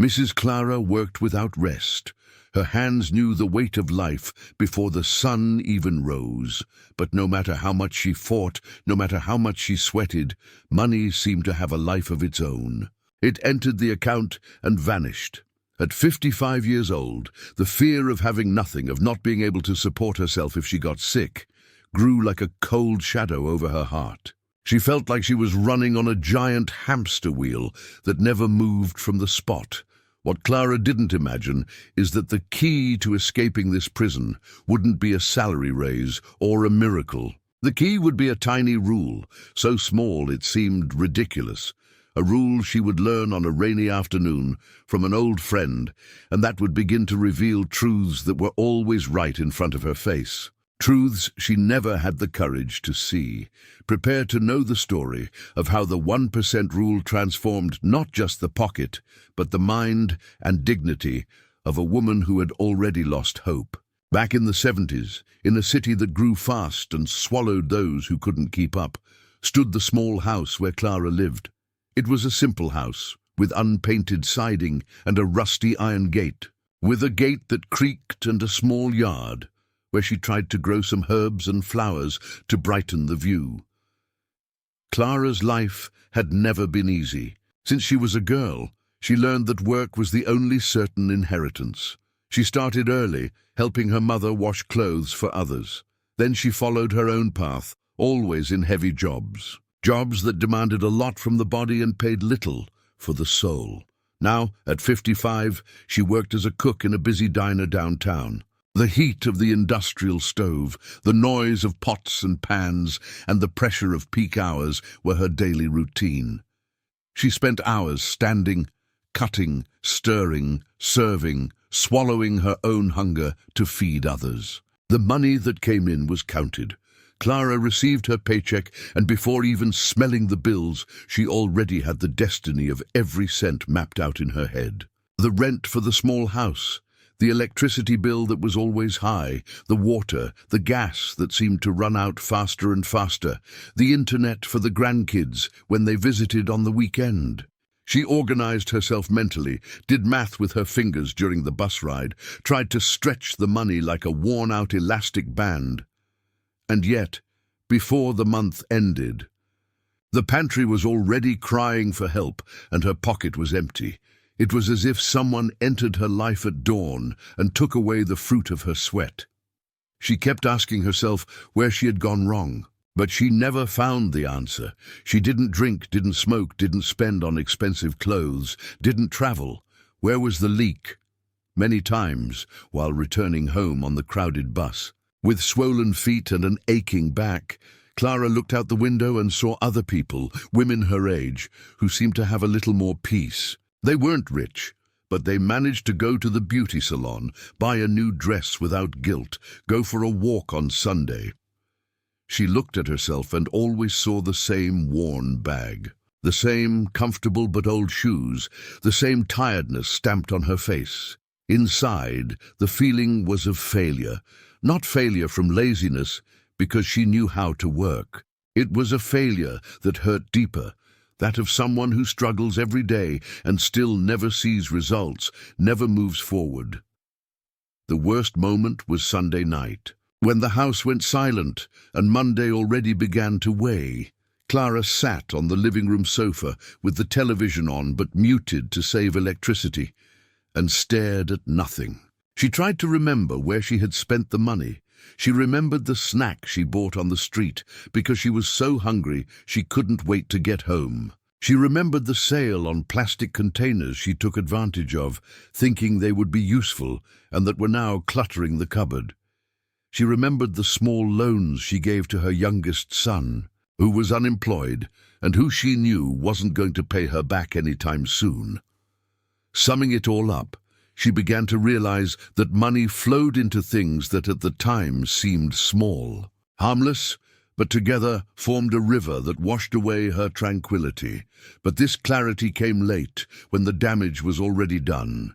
Mrs. Clara worked without rest. Her hands knew the weight of life before the sun even rose. But no matter how much she fought, no matter how much she sweated, money seemed to have a life of its own. It entered the account and vanished. At 55 years old, the fear of having nothing, of not being able to support herself if she got sick, grew like a cold shadow over her heart. She felt like she was running on a giant hamster wheel that never moved from the spot. What Clara didn't imagine is that the key to escaping this prison wouldn't be a salary raise or a miracle. The key would be a tiny rule, so small it seemed ridiculous. A rule she would learn on a rainy afternoon from an old friend, and that would begin to reveal truths that were always right in front of her face. Truths she never had the courage to see. Prepare to know the story of how the 1% rule transformed not just the pocket, but the mind and dignity of a woman who had already lost hope. Back in the 70s, in a city that grew fast and swallowed those who couldn't keep up, stood the small house where Clara lived. It was a simple house, with unpainted siding and a rusty iron gate, with a gate that creaked and a small yard, where she tried to grow some herbs and flowers to brighten the view. Clara's life had never been easy. Since she was a girl, she learned that work was the only certain inheritance. She started early, helping her mother wash clothes for others. Then she followed her own path, always in heavy jobs. Jobs that demanded a lot from the body and paid little for the soul. Now, at 55, she worked as a cook in a busy diner downtown. The heat of the industrial stove, the noise of pots and pans, and the pressure of peak hours were her daily routine. She spent hours standing, cutting, stirring, serving, swallowing her own hunger to feed others. The money that came in was counted. Clara received her paycheck, and before even smelling the bills, she already had the destiny of every cent mapped out in her head. The rent for the small house, the electricity bill that was always high, the water, the gas that seemed to run out faster and faster, the internet for the grandkids when they visited on the weekend. She organized herself mentally, did math with her fingers during the bus ride, tried to stretch the money like a worn-out elastic band. And yet, before the month ended, the pantry was already crying for help and her pocket was empty. It was as if someone entered her life at dawn and took away the fruit of her sweat. She kept asking herself where she had gone wrong, but she never found the answer. She didn't drink, didn't smoke, didn't spend on expensive clothes, didn't travel. Where was the leak? Many times, while returning home on the crowded bus, with swollen feet and an aching back, Clara looked out the window and saw other people, women her age, who seemed to have a little more peace. They weren't rich, but they managed to go to the beauty salon, buy a new dress without guilt, go for a walk on Sunday. She looked at herself and always saw the same worn bag, the same comfortable but old shoes, the same tiredness stamped on her face. Inside, the feeling was of failure. Not failure from laziness, because she knew how to work. It was a failure that hurt deeper, that of someone who struggles every day and still never sees results, never moves forward. The worst moment was Sunday night, when the house went silent and Monday already began to weigh. Clara sat on the living room sofa with the television on but muted to save electricity, and stared at nothing. She tried to remember where she had spent the money. She remembered the snack she bought on the street because she was so hungry she couldn't wait to get home. She remembered the sale on plastic containers she took advantage of, thinking they would be useful and that were now cluttering the cupboard. She remembered the small loans she gave to her youngest son, who was unemployed and who she knew wasn't going to pay her back anytime soon. Summing it all up, she began to realize that money flowed into things that at the time seemed small, harmless, but together formed a river that washed away her tranquility. But this clarity came late, when the damage was already done.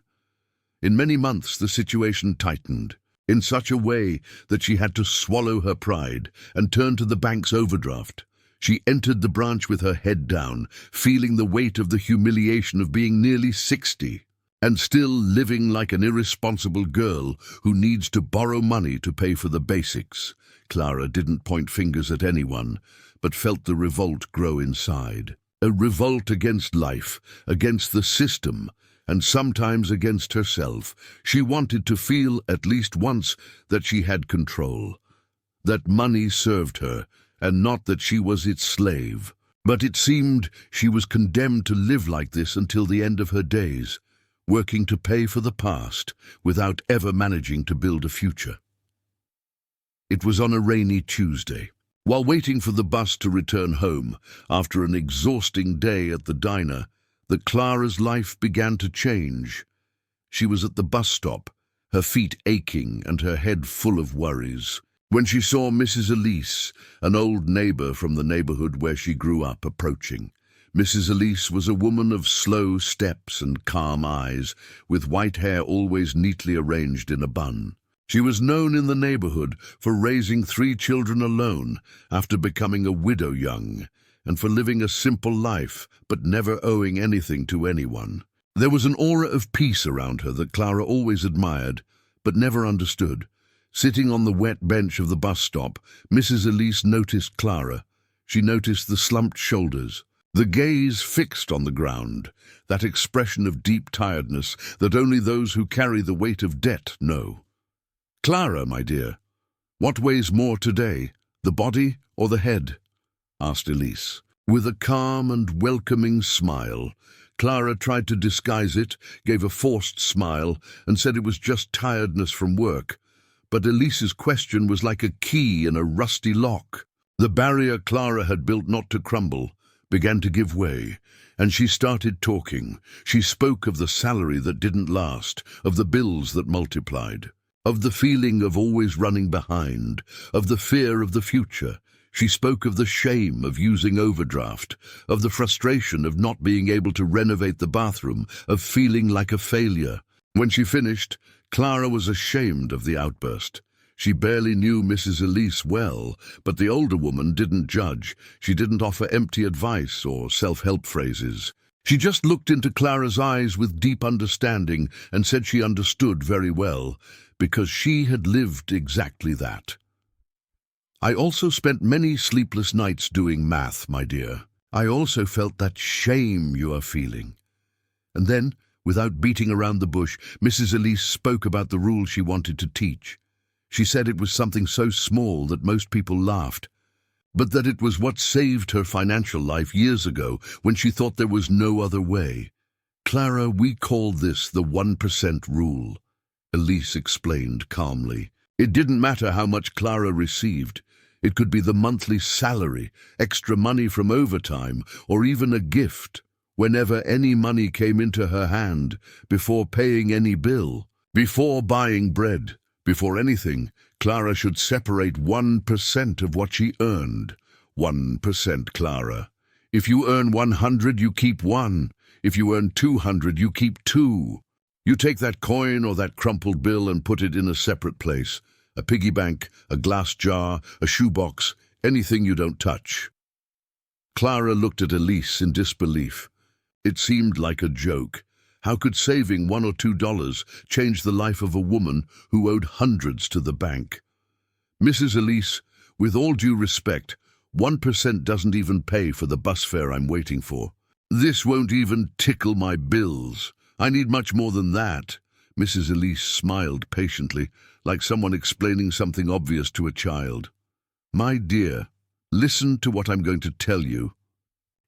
In many months the situation tightened, in such a way that she had to swallow her pride and turn to the bank's overdraft. She entered the branch with her head down, feeling the weight of the humiliation of being nearly 60. and still living like an irresponsible girl who needs to borrow money to pay for the basics. Clara didn't point fingers at anyone, but felt the revolt grow inside. A revolt against life, against the system, and sometimes against herself. She wanted to feel at least once that she had control, that money served her, and not that she was its slave. But it seemed she was condemned to live like this until the end of her days, working to pay for the past without ever managing to build a future. It was on a rainy Tuesday. While waiting for the bus to return home after an exhausting day at the diner, that Clara's life began to change. She was at the bus stop, her feet aching and her head full of worries, when she saw Mrs. Elise, an old neighbor from the neighborhood where she grew up, approaching. Mrs. Elise was a woman of slow steps and calm eyes, with white hair always neatly arranged in a bun. She was known in the neighborhood for raising 3 children alone after becoming a widow young, and for living a simple life but never owing anything to anyone. There was an aura of peace around her that Clara always admired, but never understood. Sitting on the wet bench of the bus stop, Mrs. Elise noticed Clara. She noticed the slumped shoulders, the gaze fixed on the ground, that expression of deep tiredness that only those who carry the weight of debt know. "Clara, my dear, what weighs more today, the body or the head?" asked Elise. With a calm and welcoming smile, Clara tried to disguise it, gave a forced smile, and said it was just tiredness from work. But Elise's question was like a key in a rusty lock. The barrier Clara had built not to crumble began to give way, and she started talking. She spoke of the salary that didn't last, of the bills that multiplied, of the feeling of always running behind, of the fear of the future. She spoke of the shame of using overdraft, of the frustration of not being able to renovate the bathroom, of feeling like a failure. When she finished, Clara was ashamed of the outburst. She barely knew Mrs. Elise well, but the older woman didn't judge. She didn't offer empty advice or self-help phrases. She just looked into Clara's eyes with deep understanding and said she understood very well, because she had lived exactly that. "I also spent many sleepless nights doing math, my dear. I also felt that shame you are feeling." And then, without beating around the bush, Mrs. Elise spoke about the rule she wanted to teach. She said it was something so small that most people laughed, but that it was what saved her financial life years ago when she thought there was no other way. "Clara, we call this the 1% rule," Elise explained calmly. It didn't matter how much Clara received. It could be the monthly salary, extra money from overtime, or even a gift. Whenever any money came into her hand, before paying any bill, before buying bread, before anything, Clara should separate 1% of what she earned. 1%, Clara. If you earn 100, you keep 1. If you earn 200, you keep 2. You take that coin or that crumpled bill and put it in a separate place. A piggy bank, a glass jar, a shoebox, anything you don't touch. Clara looked at Elise in disbelief. It seemed like a joke. How could saving $1 or $2 change the life of a woman who owed hundreds to the bank? "Mrs. Elise, with all due respect, 1% doesn't even pay for the bus fare I'm waiting for. This won't even tickle my bills. I need much more than that." Mrs. Elise smiled patiently, like someone explaining something obvious to a child. "My dear, listen to what I'm going to tell you.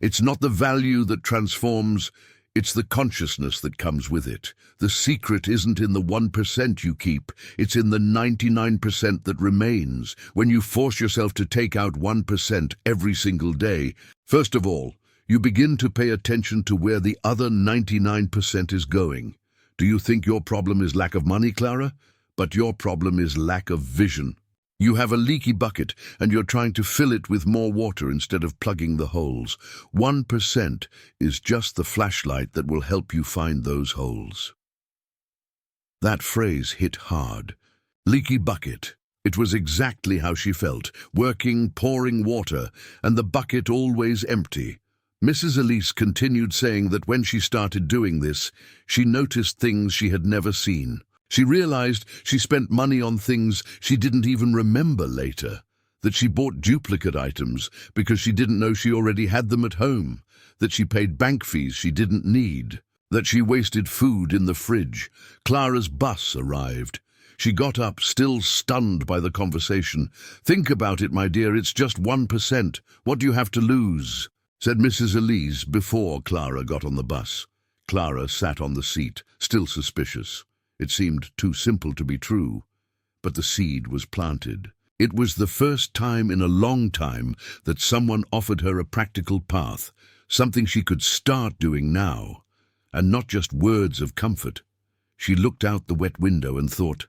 It's not the value that transforms, it's the consciousness that comes with it. The secret isn't in the 1% you keep, it's in the 99% that remains. When you force yourself to take out 1% every single day, first of all, you begin to pay attention to where the other 99% is going. Do you think your problem is lack of money, Clara? But your problem is lack of vision. You have a leaky bucket and you're trying to fill it with more water instead of plugging the holes. 1% is just the flashlight that will help you find those holes. That phrase hit hard. Leaky bucket. It was exactly how she felt, working, pouring water, and the bucket always empty. Mrs. Elise continued saying that when she started doing this, she noticed things she had never seen. She realized she spent money on things she didn't even remember later, that she bought duplicate items because she didn't know she already had them at home, that she paid bank fees she didn't need, that she wasted food in the fridge. Clara's bus arrived. She got up, still stunned by the conversation. "Think about it, my dear, it's just 1%. What do you have to lose?" said Mrs. Elise before Clara got on the bus. Clara sat on the seat, still suspicious. It seemed too simple to be true, but the seed was planted. It was the first time in a long time that someone offered her a practical path, something she could start doing now, and not just words of comfort. She looked out the wet window and thought,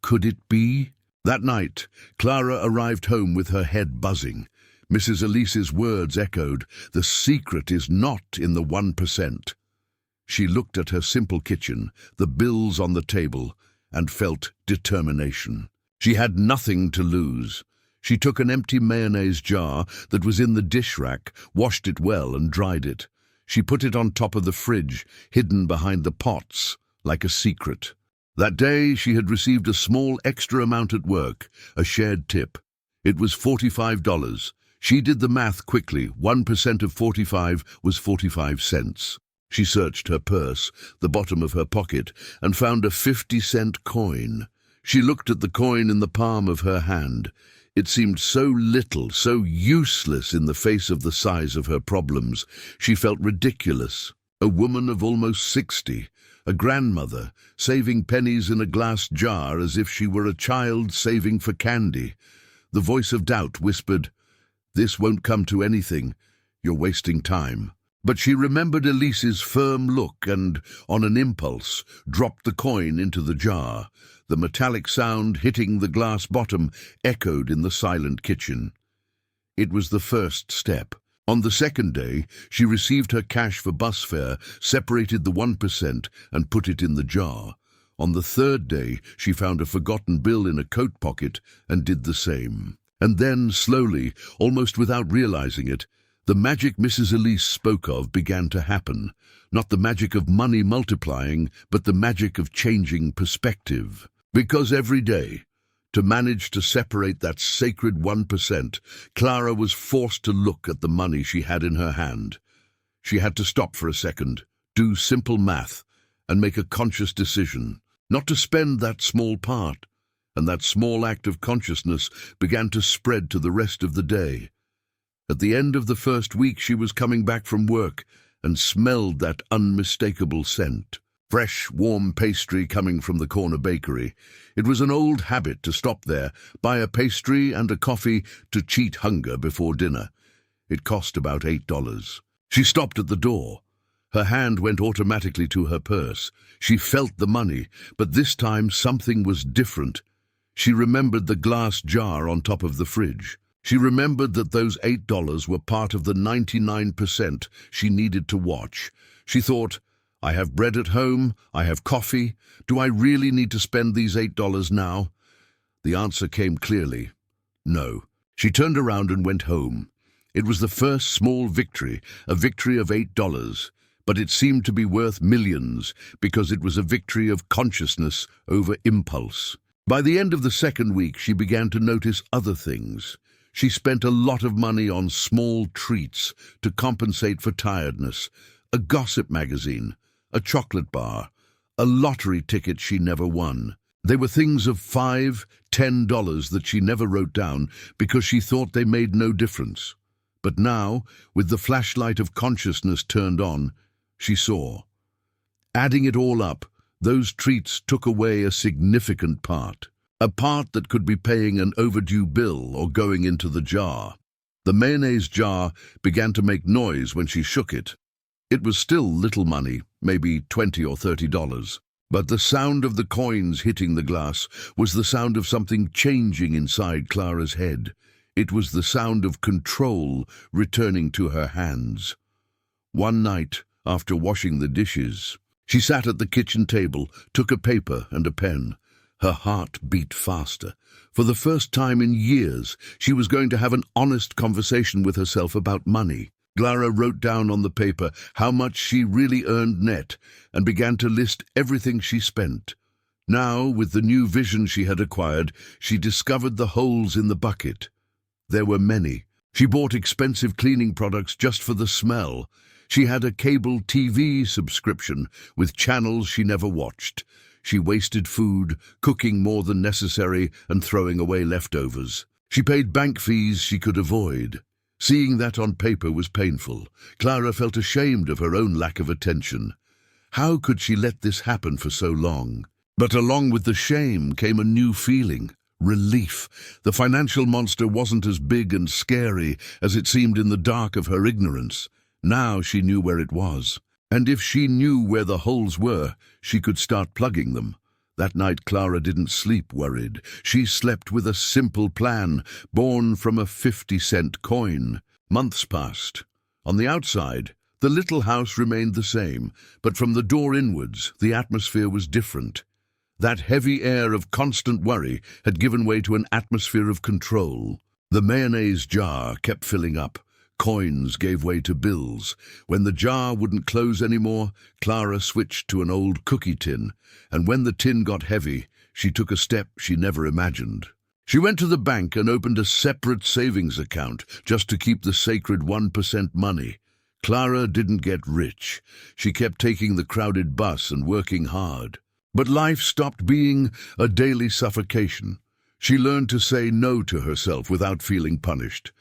could it be? That night, Clara arrived home with her head buzzing. Mrs. Elise's words echoed, "The secret is not in the 1%. She looked at her simple kitchen, the bills on the table, and felt determination. She had nothing to lose. She took an empty mayonnaise jar that was in the dish rack, washed it well and dried it. She put it on top of the fridge, hidden behind the pots, like a secret. That day she had received a small extra amount at work, a shared tip. It was $45. She did the math quickly. 1% of 45 was 45 cents. She searched her purse, the bottom of her pocket, and found a 50-cent coin. She looked at the coin in the palm of her hand. It seemed so little, so useless in the face of the size of her problems. She felt ridiculous. A woman of almost 60, a grandmother, saving pennies in a glass jar as if she were a child saving for candy. The voice of doubt whispered, "This won't come to anything. You're wasting time." But she remembered Elise's firm look and, on an impulse, dropped the coin into the jar. The metallic sound hitting the glass bottom echoed in the silent kitchen. It was the first step. On the second day, she received her cash for bus fare, separated the 1% and put it in the jar. On the third day, she found a forgotten bill in a coat pocket and did the same. And then, slowly, almost without realizing it, the magic Mrs. Elise spoke of began to happen. Not the magic of money multiplying, but the magic of changing perspective. Because every day, to manage to separate that sacred 1%, Clara was forced to look at the money she had in her hand. She had to stop for a second, do simple math, and make a conscious decision, not to spend that small part. And that small act of consciousness began to spread to the rest of the day. At the end of the first week, she was coming back from work and smelled that unmistakable scent. Fresh, warm pastry coming from the corner bakery. It was an old habit to stop there, buy a pastry and a coffee to cheat hunger before dinner. It cost about $8. She stopped at the door. Her hand went automatically to her purse. She felt the money, but this time something was different. She remembered the glass jar on top of the fridge. She remembered that those $8 were part of the 99% she needed to watch. She thought, I have bread at home, I have coffee. Do I really need to spend these $8 now? The answer came clearly. No. She turned around and went home. It was the first small victory, a victory of $8, but it seemed to be worth millions because it was a victory of consciousness over impulse. By the end of the second week, she began to notice other things. She spent a lot of money on small treats to compensate for tiredness, a gossip magazine, a chocolate bar, a lottery ticket she never won. They were things of $5, $10 that she never wrote down because she thought they made no difference. But now, with the flashlight of consciousness turned on, she saw. Adding it all up, those treats took away a significant part. A part that could be paying an overdue bill or going into the jar. The mayonnaise jar began to make noise when she shook it. It was still little money, maybe $20 or $30, but the sound of the coins hitting the glass was the sound of something changing inside Clara's head. It was the sound of control returning to her hands. One night, after washing the dishes, she sat at the kitchen table, took a paper and a pen. Her heart beat faster. For the first time in years, she was going to have an honest conversation with herself about money. Clara wrote down on the paper how much she really earned net and began to list everything she spent. Now, with the new vision she had acquired, she discovered the holes in the bucket. There were many. She bought expensive cleaning products just for the smell. She had a cable TV subscription with channels she never watched. She wasted food, cooking more than necessary and throwing away leftovers. She paid bank fees she could avoid. Seeing that on paper was painful. Clara felt ashamed of her own lack of attention. How could she let this happen for so long? But along with the shame came a new feeling. Relief. The financial monster wasn't as big and scary as it seemed in the dark of her ignorance. Now she knew where it was. And if she knew where the holes were, she could start plugging them. That night Clara didn't sleep worried. She slept with a simple plan, born from a 50-cent coin. Months passed. On the outside, the little house remained the same, but from the door inwards, the atmosphere was different. That heavy air of constant worry had given way to an atmosphere of control. The mayonnaise jar kept filling up. Coins gave way to bills. When the jar wouldn't close anymore, Clara switched to an old cookie tin, and when the tin got heavy, she took a step she never imagined. She went to the bank and opened a separate savings account just to keep the sacred 1% money. Clara didn't get rich. She kept taking the crowded bus and working hard. But life stopped being a daily suffocation. She learned to say no to herself without feeling punished.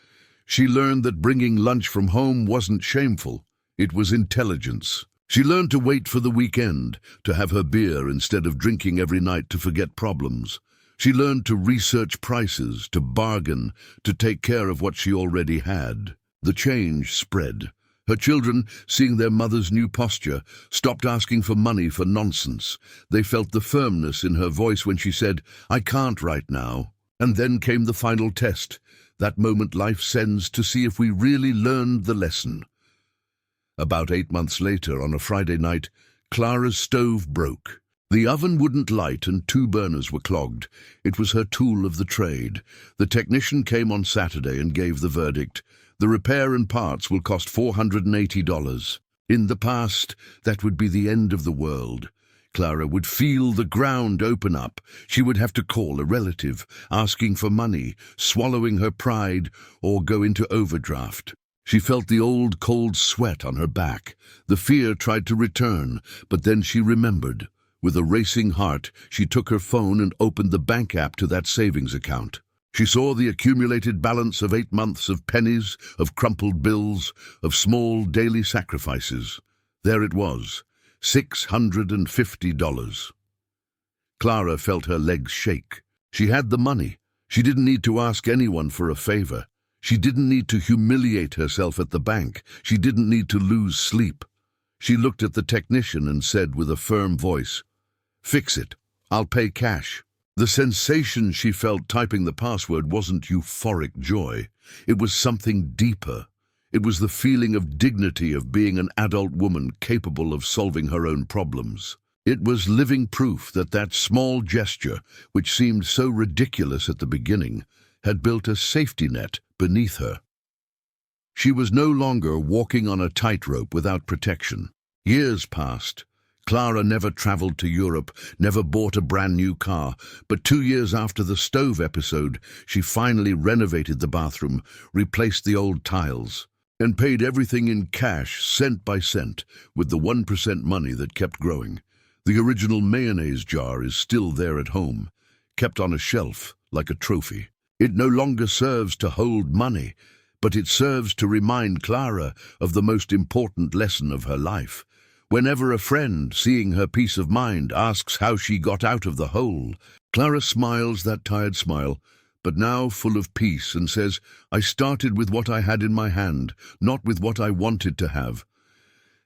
She learned that bringing lunch from home wasn't shameful. It was intelligence. She learned to wait for the weekend, to have her beer instead of drinking every night to forget problems. She learned to research prices, to bargain, to take care of what she already had. The change spread. Her children, seeing their mother's new posture, stopped asking for money for nonsense. They felt the firmness in her voice when she said, "I can't right now." And then came the final test, that moment life sends to see if we really learned the lesson. About 8 months later, on a Friday night, Clara's stove broke. The oven wouldn't light and 2 burners were clogged. It was her tool of the trade. The technician came on Saturday and gave the verdict. The repair and parts will cost $480. In the past, that would be the end of the world. Clara would feel the ground open up. She would have to call a relative, asking for money, swallowing her pride, or go into overdraft. She felt the old cold sweat on her back. The fear tried to return, but then she remembered. With a racing heart, she took her phone and opened the bank app to that savings account. She saw the accumulated balance of 8 months of pennies, of crumpled bills, of small daily sacrifices. There it was, $650. Clara felt her legs shake. She had the money. She didn't need to ask anyone for a favor. She didn't need to humiliate herself at the bank. She didn't need to lose sleep. She looked at the technician and said with a firm voice, "Fix it. I'll pay cash." The sensation she felt typing the password wasn't euphoric joy. It was something deeper. It was the feeling of dignity of being an adult woman capable of solving her own problems. It was living proof that that small gesture, which seemed so ridiculous at the beginning, had built a safety net beneath her. She was no longer walking on a tightrope without protection. Years passed. Clara never traveled to Europe, never bought a brand new car, but 2 years after the stove episode, she finally renovated the bathroom, replaced the old tiles, and paid everything in cash, cent by cent, with the 1% money that kept growing. The original mayonnaise jar is still there at home, kept on a shelf like a trophy. It no longer serves to hold money, but it serves to remind Clara of the most important lesson of her life. Whenever a friend, seeing her peace of mind, asks how she got out of the hole, Clara smiles that tired smile, but now full of peace, and says, "I started with what I had in my hand, not with what I wanted to have.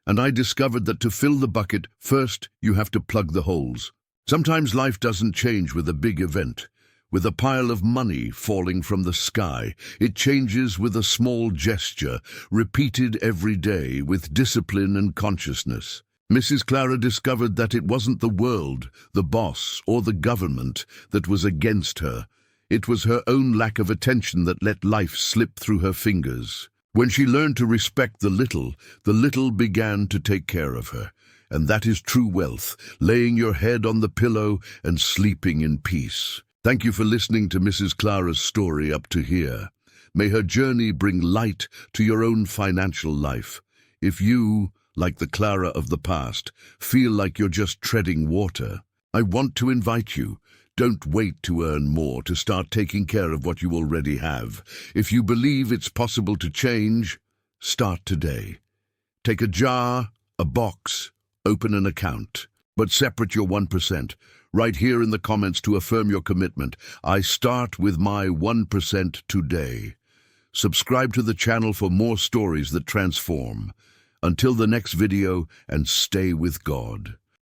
And I discovered that to fill the bucket, first you have to plug the holes." Sometimes life doesn't change with a big event, with a pile of money falling from the sky. It changes with a small gesture, repeated every day with discipline and consciousness. Mrs. Clara discovered that it wasn't the world, the boss, or the government that was against her. It was her own lack of attention that let life slip through her fingers. When she learned to respect the little began to take care of her. And that is true wealth, laying your head on the pillow and sleeping in peace. Thank you for listening to Mrs. Clara's story up to here. May her journey bring light to your own financial life. If you, like the Clara of the past, feel like you're just treading water, I want to invite you. Don't wait to earn more to start taking care of what you already have. If you believe it's possible to change, start today. Take a jar, a box, open an account, but separate your 1%. Write here in the comments to affirm your commitment. I start with my 1% today. Subscribe to the channel for more stories that transform. Until the next video, and stay with God.